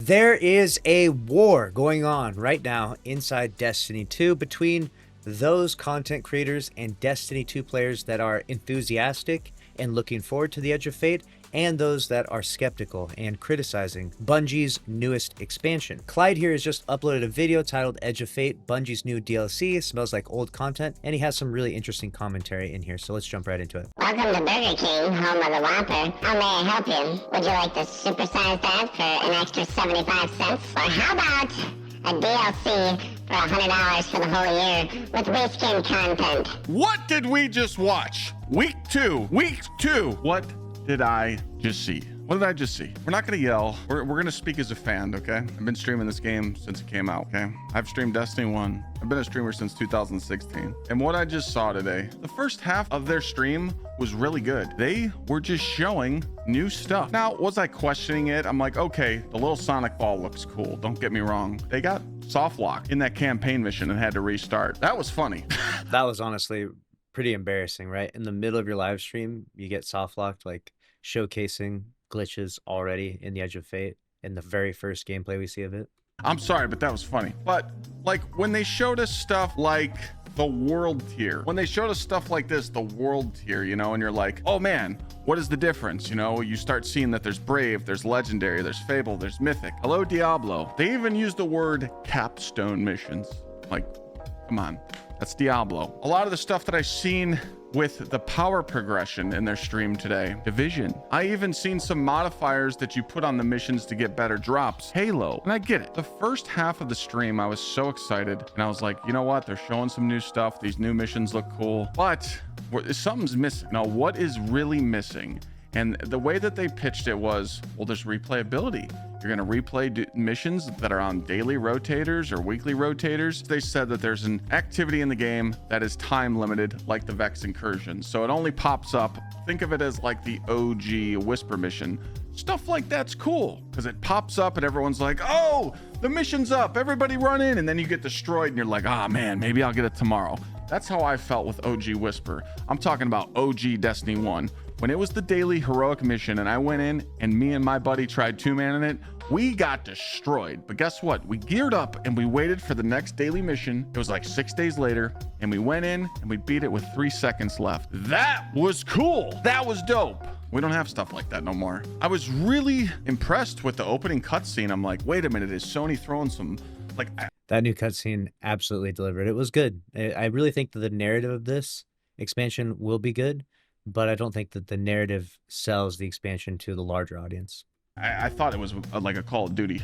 There is a war going on right now inside Destiny 2 between those content creators and Destiny 2 players that are enthusiastic and looking forward to the Edge of Fate, and those that are skeptical and criticizing Bungie's newest expansion. Clyde here has just uploaded a video titled Edge of Fate, Bungie's new DLC, smells like old content, and he has some really interesting commentary in here, so let's jump right into it. Welcome to Burger King, home of the Whopper. How may I help you? Would you like to supersize that for an extra 75 cents? Or how about a DLC for $100 for the whole year with reskin content? What did we just watch? Week two. What did I just see? What did I just see? We're not gonna yell. We're gonna speak as a fan, okay? I've been streaming this game since it came out, okay? I've streamed Destiny 1. I've been a streamer since 2016. And what I just saw today, the first half of their stream was really good. They were just showing new stuff. Now, was I questioning it? I'm like, okay, the little Sonic ball looks cool. Don't get me wrong. They got soft lock in that campaign mission and had to restart. That was funny. That was honestly pretty embarrassing, right? In the middle of your live stream, you get soft locked, like showcasing glitches already in the Edge of Fate in the very first gameplay we see of it. I'm sorry, but that was funny. But like when they showed us stuff like the world tier, when they showed us stuff like this, the world tier, you know, and you're like, oh man, what is the difference? You know, you start seeing that there's brave, there's legendary, there's fable, there's mythic. Hello, Diablo. They even used the word capstone missions. Like, come on, that's Diablo. A lot of the stuff that I've seen with the power progression in their stream today, Division. I even seen some modifiers that you put on the missions to get better drops. Halo. And I get it. The first half of the stream, I was so excited. And I was like, you know what? They're showing some new stuff. These new missions look cool. But something's missing. Now, what is really missing? And the way that they pitched it was, well, there's replayability. You're going to replay missions that are on daily rotators or weekly rotators. They said that there's an activity in the game that is time limited, like the Vex incursion. So it only pops up. Think of it as like the OG Whisper mission. Stuff like that's cool because it pops up and everyone's like, oh, the mission's up. Everybody run in. And then you get destroyed and you're like, ah, man, maybe I'll get it tomorrow. That's how I felt with OG Whisper. I'm talking about OG Destiny 1. When it was the daily heroic mission and I went in and me and my buddy tried two-manning it, we got destroyed. But guess what? We geared up and we waited for the next daily mission. It was like 6 days later and we went in and we beat it with 3 seconds left. That was cool. That was dope. We don't have stuff like that no more. I was really impressed with the opening cutscene. I'm like, wait a minute, is Sony throwing some like... That new cutscene absolutely delivered. It was good. I really think that the narrative of this expansion will be good, but I don't think that the narrative sells the expansion to the larger audience. I thought it was like a Call of Duty,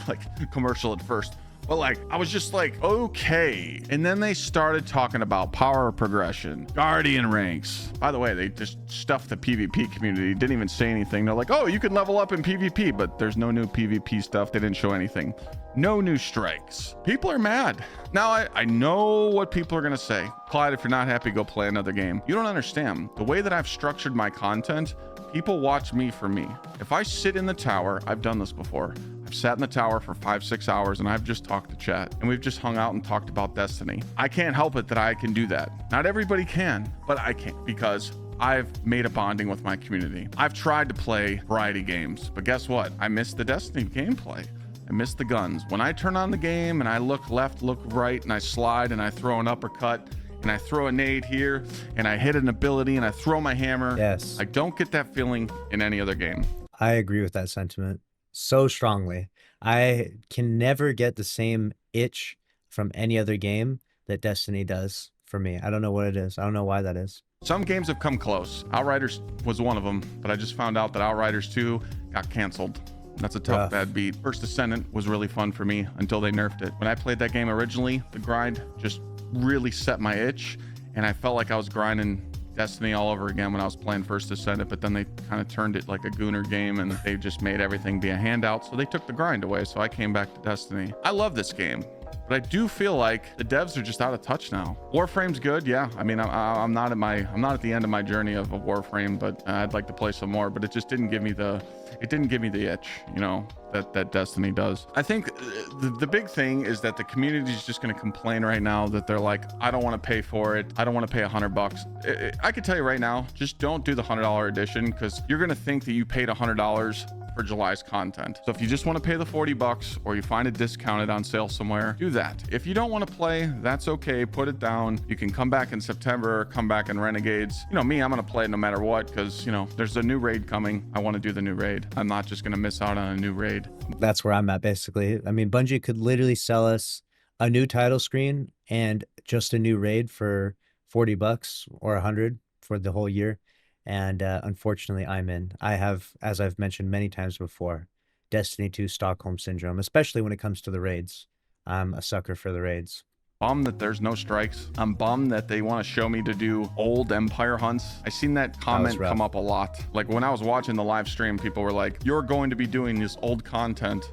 like commercial at first. But like, I was just like, okay. And then they started talking about power progression, guardian ranks. By the way, they just stuffed the PvP community. Didn't even say anything. They're like, oh, you can level up in PvP, but there's no new PvP stuff. They didn't show anything. No new strikes. People are mad. Now, I know what people are going to say. Clyde, if you're not happy, go play another game. You don't understand. The way that I've structured my content, people watch me for me. If I sit in the tower, I've done this before. I've sat in the tower for 5-6 hours and I've just talked to chat and we've just hung out and talked about Destiny. I can't help it that I can do that. Not everybody can, but I can't because I've made a bonding with my community. I've tried to play variety games, but guess what? I miss the Destiny gameplay. I miss the guns. When I turn on the game and I look left, look right, and I slide and I throw an uppercut and I throw a nade here and I hit an ability and I throw my hammer. Yes. I don't get that feeling in any other game. I agree with that sentiment so strongly. I can never get the same itch from any other game that Destiny does for me. I don't know what it is. I don't know why that is. Some games have come close. Outriders was one of them, but I just found out that Outriders 2 got canceled. That's a tough, bad beat. First Descendant was really fun for me until they nerfed it. When I played that game originally, the grind just really set my itch, and I felt like I was grinding Destiny all over again when I was playing First Descendant, but then they kind of turned it like a gooner game and they just made everything be a handout, so they took the grind away, so I came back to Destiny. I love this game, but I do feel like the devs are just out of touch now. Warframe's good, yeah. I mean, I'm not at the end of my journey of Warframe, but I'd like to play some more, but it just didn't give me the itch, you know, that Destiny does. I think the big thing is that the community is just going to complain right now that they're like, I don't want to pay for it. I don't want to pay $100. I could tell you right now, just don't do the $100 edition because you're going to think that you paid $100 for July's content. So if you just want to pay the 40 bucks or you find it discounted on sale somewhere, do that. If you don't want to play, that's okay. Put it down. You can come back in September, come back in Renegades. You know me, I'm going to play it no matter what, because, you know, there's a new raid coming. I want to do the new raid. I'm not just going to miss out on a new raid. That's where I'm at, basically. I mean, Bungie could literally sell us a new title screen and just a new raid for 40 bucks or 100 for the whole year. And unfortunately, I'm in. I have, as I've mentioned many times before, Destiny 2 Stockholm Syndrome, especially when it comes to the raids. I'm a sucker for the raids. Bummed that there's no strikes. I'm bummed that they want to show me to do old Empire hunts. I seen that comment come up a lot. Like when I was watching the live stream, people were like, you're going to be doing this old content,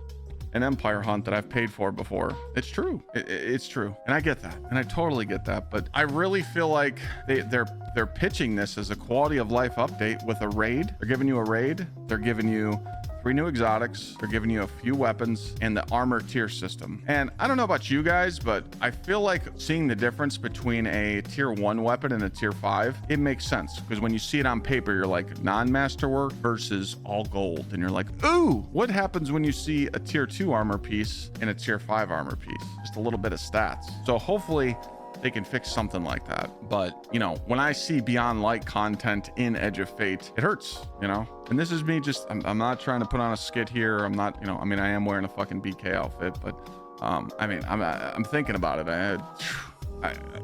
an Empire hunt that I've paid for before. It's true. It's true. And I get that. And I totally get that. But I really feel like they're pitching this as a quality of life update with a raid. They're giving you a raid. They're giving you 3 new exotics. They're giving you a few weapons and the armor tier system. And I don't know about you guys, but I feel like seeing the difference between a tier 1 weapon and a tier 5, it makes sense. Because when you see it on paper, you're like non-masterwork versus all gold. And you're like, ooh, what happens when you see a tier 2 armor piece and a tier 5 armor piece? Just a little bit of stats. So hopefully they can fix something like that. But, you know, when I see Beyond Light content in Edge of Fate, it hurts, you know? And this is me just, I'm not trying to put on a skit here. I'm not, you know, I mean, I am wearing a fucking BK outfit, but, I mean, I'm thinking about it.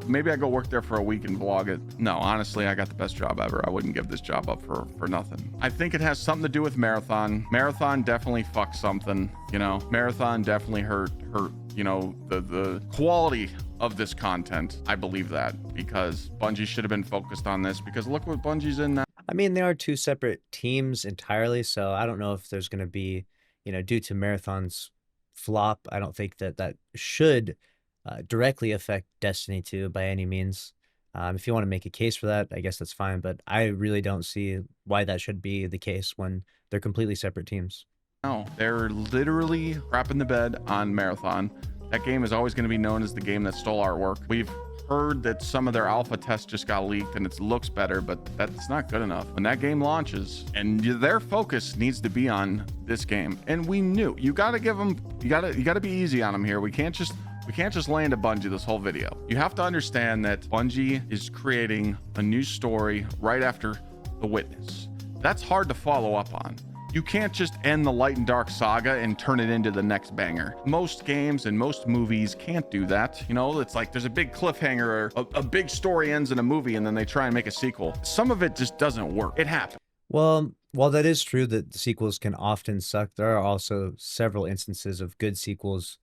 Maybe I go work there for a week and vlog it. No, honestly, I got the best job ever. I wouldn't give this job up for nothing. I think it has something to do with Marathon. Marathon definitely fucked something, you know? Marathon definitely hurt, you know, the quality of this content. I believe that because Bungie should have been focused on this, because look what Bungie's in now. I mean, they are 2 separate teams entirely, so I don't know if there's going to be, you know, due to Marathon's flop, I don't think that should directly affect Destiny 2 by any means. If you want to make a case for that, I guess that's fine, but I really don't see why that should be the case when they're completely separate teams. No, they're literally crapping the bed on Marathon. That game is always going to be known as the game that stole artwork. We've heard that some of their alpha tests just got leaked and it looks better, but that's not good enough. When that game launches, and their focus needs to be on this game, and we knew, you got to give them, you got to be easy on them here. We can't just land a Bungie this whole video. You have to understand that Bungie is creating a new story right after The Witness. That's hard to follow up on. You can't just end the Light and Dark saga and turn it into the next banger. Most games and most movies can't do that. You know, it's like there's a big cliffhanger, or a big story ends in a movie and then they try and make a sequel. Some of it just doesn't work. It happens. Well, while that is true that the sequels can often suck, there are also several instances of good sequels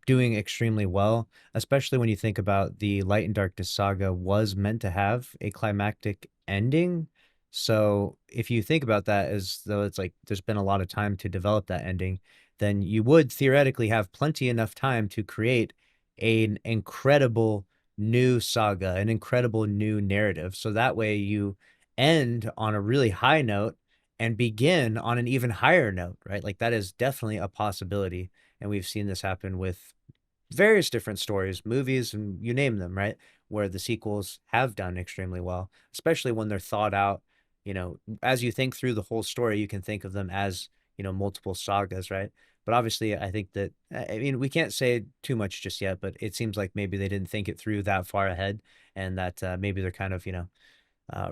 doing extremely well, especially when you think about the Light and Darkness saga was meant to have a climactic ending. So if you think about that as though it's like there's been a lot of time to develop that ending, then you would theoretically have plenty enough time to create an incredible new saga, an incredible new narrative. So that way you end on a really high note and begin on an even higher note, right? Like that is definitely a possibility. And we've seen this happen with various different stories, movies, and you name them, right? Where the sequels have done extremely well, especially when they're thought out. You know, as you think through the whole story, you can think of them as, you know, multiple sagas, right? But obviously, I think that, I mean, we can't say too much just yet, but it seems like maybe they didn't think it through that far ahead, and that maybe they're kind of, you know,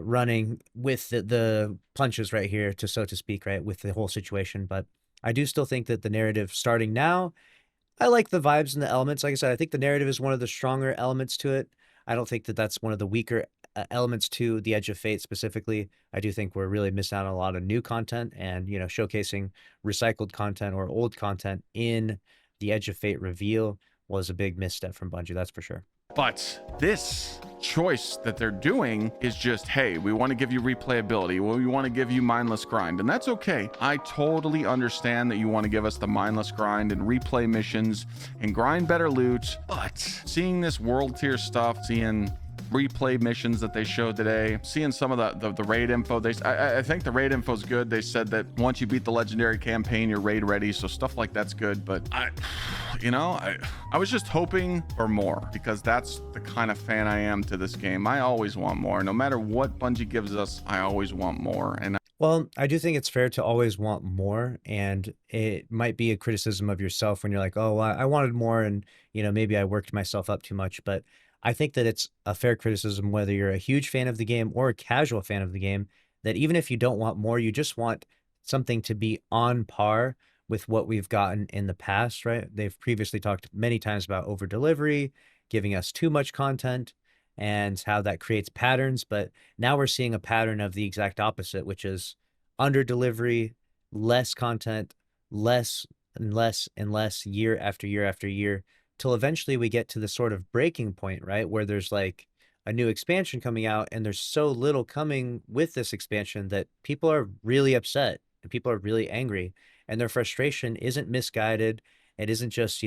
running with the punches right here, so to speak, right, with the whole situation. But I do still think that the narrative starting now, I like the vibes and the elements. Like I said, I think the narrative is one of the stronger elements to it. I don't think that that's one of the weaker elements to the Edge of Fate specifically. I do think we're really missing out on a lot of new content, and, you know, showcasing recycled content or old content in the Edge of Fate reveal was a big misstep from Bungie, that's for sure. But this choice that they're doing is just, hey, we want to give you replayability. Well, we want to give you mindless grind, and that's okay. I totally understand that you want to give us the mindless grind and replay missions and grind better loot, but seeing this world tier stuff, seeing replay missions that they showed today, seeing some of the raid info, I think the raid info is good. They said that once you beat the legendary campaign, you're raid ready, so stuff like that's good. But I was just hoping for more, because that's the kind of fan I am to this game. I always want more. No matter what Bungie gives us, I always want more. And Well, I do think it's fair to always want more, and it might be a criticism of yourself when you're like, "Oh, I wanted more, and maybe I worked myself up too much." But I think that it's a fair criticism whether you're a huge fan of the game or a casual fan of the game. That even if you don't want more, you just want something to be on par with what we've gotten in the past, right? They've previously talked many times about over delivery, giving us too much content, and how that creates patterns. But now we're seeing a pattern of the exact opposite, which is under delivery, less content, less and less and less year after year after year, till eventually we get to the sort of breaking point, right? Where there's like a new expansion coming out and there's so little coming with this expansion that people are really upset and people are really angry. And their frustration isn't misguided. It isn't just,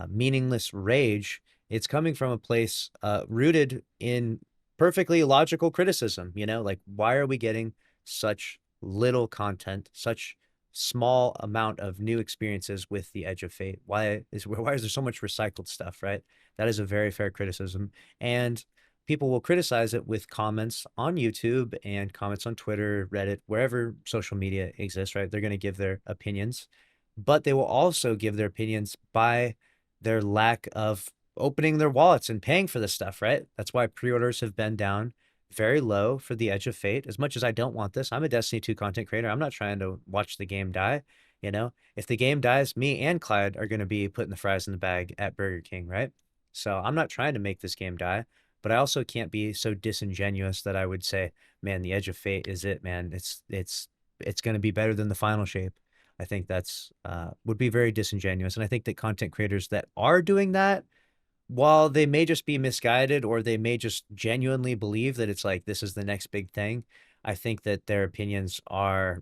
meaningless rage. It's coming from a place rooted in perfectly logical criticism, like why are we getting such little content, such small amount of new experiences with the Edge of Fate? Why is there so much recycled stuff, right? That is a very fair criticism. And people will criticize it with comments on YouTube and comments on Twitter, Reddit, wherever social media exists, right? They're going to give their opinions, but they will also give their opinions by their lack of opening their wallets and paying for this stuff, right? That's why pre-orders have been down very low for the Edge of Fate. As much as I don't want this, I'm a Destiny 2 content creator. I'm not trying to watch the game die. If the game dies, me and Clyde are going to be putting the fries in the bag at Burger King, right? So I'm not trying to make this game die, but I also can't be so disingenuous that I would say, man, the Edge of Fate is it, man. It's going to be better than the final shape. I think that's would be very disingenuous. And I think that content creators that are doing that, while they may just be misguided or they may just genuinely believe that it's like this is the next big thing, I think that their opinions are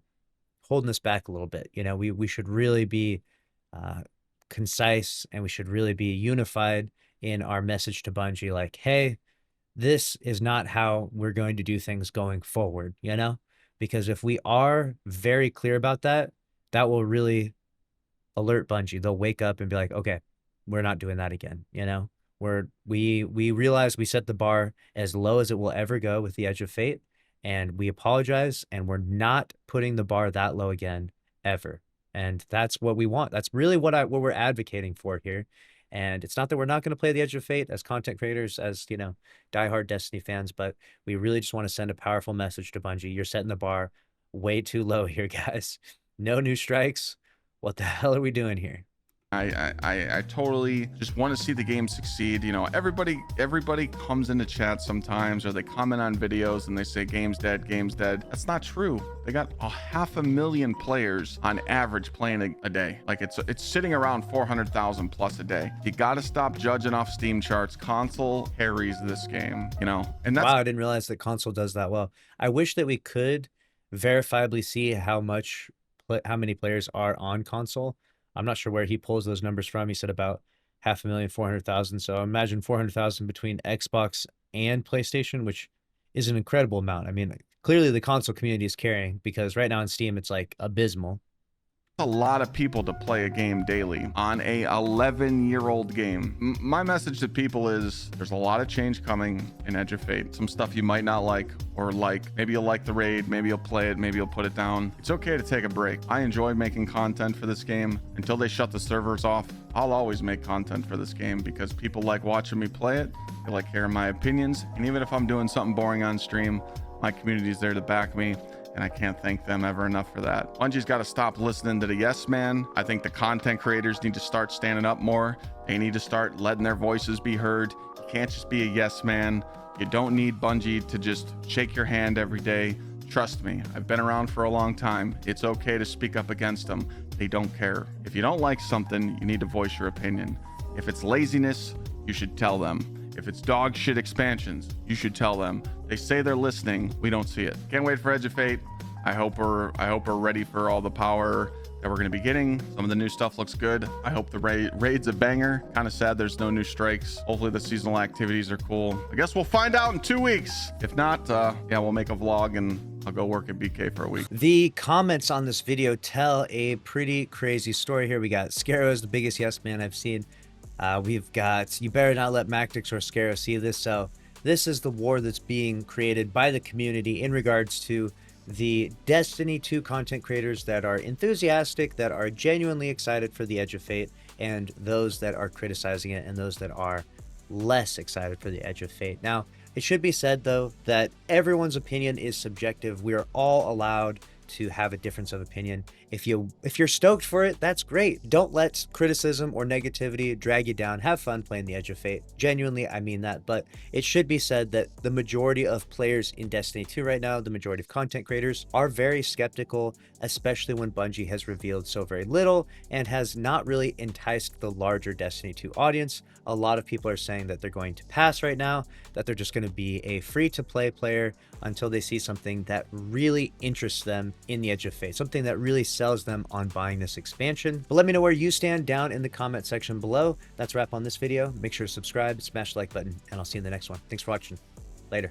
holding us back a little bit. We should really be concise, and we should really be unified in our message to Bungie, like, hey, this is not how we're going to do things going forward, because if we are very clear about that, that will really alert Bungie. They'll wake up and be like, okay, we're not doing that again. We realize we set the bar as low as it will ever go with the Edge of Fate, and we apologize, and we're not putting the bar that low again ever. And that's what we want. That's really what we're advocating for here. And it's not that we're not going to play the Edge of Fate as content creators, as diehard Destiny fans, but we really just want to send a powerful message to Bungie. You're setting the bar way too low here, guys. No new strikes. What the hell are we doing here? I totally just want to see the game succeed. Everybody comes into chat sometimes, or they comment on videos and they say game's dead, game's dead. That's not true. They got 500,000 players on average playing a day. Like it's sitting around 400,000 plus a day. You got to stop judging off Steam charts. Console carries this game, and that's wow, I didn't realize that console does that well. I wish that we could verifiably see how many players are on console. I'm not sure where he pulls those numbers from. He said about 500,000, 400,000. So imagine 400,000 between Xbox and PlayStation, which is an incredible amount. I mean, clearly the console community is carrying, because right now on Steam, it's like abysmal. a lot of people to play a game daily on a 11-year-old game. My message to people is there's a lot of change coming in Edge of Fate. Some stuff you might not like, or like. Maybe you'll like the raid, maybe you'll play it, maybe you'll put it down. It's okay to take a break. I enjoy making content for this game. Until they shut the servers off, I'll always make content for this game because people like watching me play it. They like hearing my opinions. And even if I'm doing something boring on stream, my community's there to back me. And I can't thank them ever enough for that. Bungie's got to stop listening to the yes man. I think the content creators need to start standing up more. They need to start letting their voices be heard. You can't just be a yes man. You don't need Bungie to just shake your hand every day. Trust me, I've been around for a long time. It's okay to speak up against them. They don't care. If you don't like something, you need to voice your opinion. If it's laziness, you should tell them. If it's dog shit expansions, you should tell them. They say they're listening. We don't see it. Can't wait for Edge of Fate. I hope we're ready for all the power that we're going to be getting. Some of the new stuff looks good. I hope the raid's a banger. Kind of sad there's no new strikes. Hopefully the seasonal activities are cool. I guess we'll find out in 2 weeks. If not, yeah, we'll make a vlog and I'll go work at BK for a week. The comments on this video tell a pretty crazy story here. We got Scarrow is the biggest yes man I've seen. We've got, you better not let Mactix or Scarrow see this. So this is the war that's being created by the community in regards to the Destiny 2 content creators that are enthusiastic, that are genuinely excited for the Edge of Fate, and those that are criticizing it, and those that are less excited for the Edge of Fate. Now, it should be said though that everyone's opinion is subjective. We are all allowed to have a difference of opinion. If you're stoked for it, that's great. Don't let criticism or negativity drag you down. Have fun playing the Edge of Fate. Genuinely, I mean that. But it should be said that the majority of players in Destiny 2 right now, the majority of content creators, are very skeptical, especially when Bungie has revealed so very little and has not really enticed the larger Destiny 2 audience. A lot of people are saying that they're going to pass right now, that they're just going to be a free-to-play player until they see something that really interests them in the Edge of Fate, something that really sells them on buying this expansion. But let me know where you stand down in the comment section below. That's a wrap on this video. Make sure to subscribe, smash the like button, and I'll see you in the next one. Thanks for watching.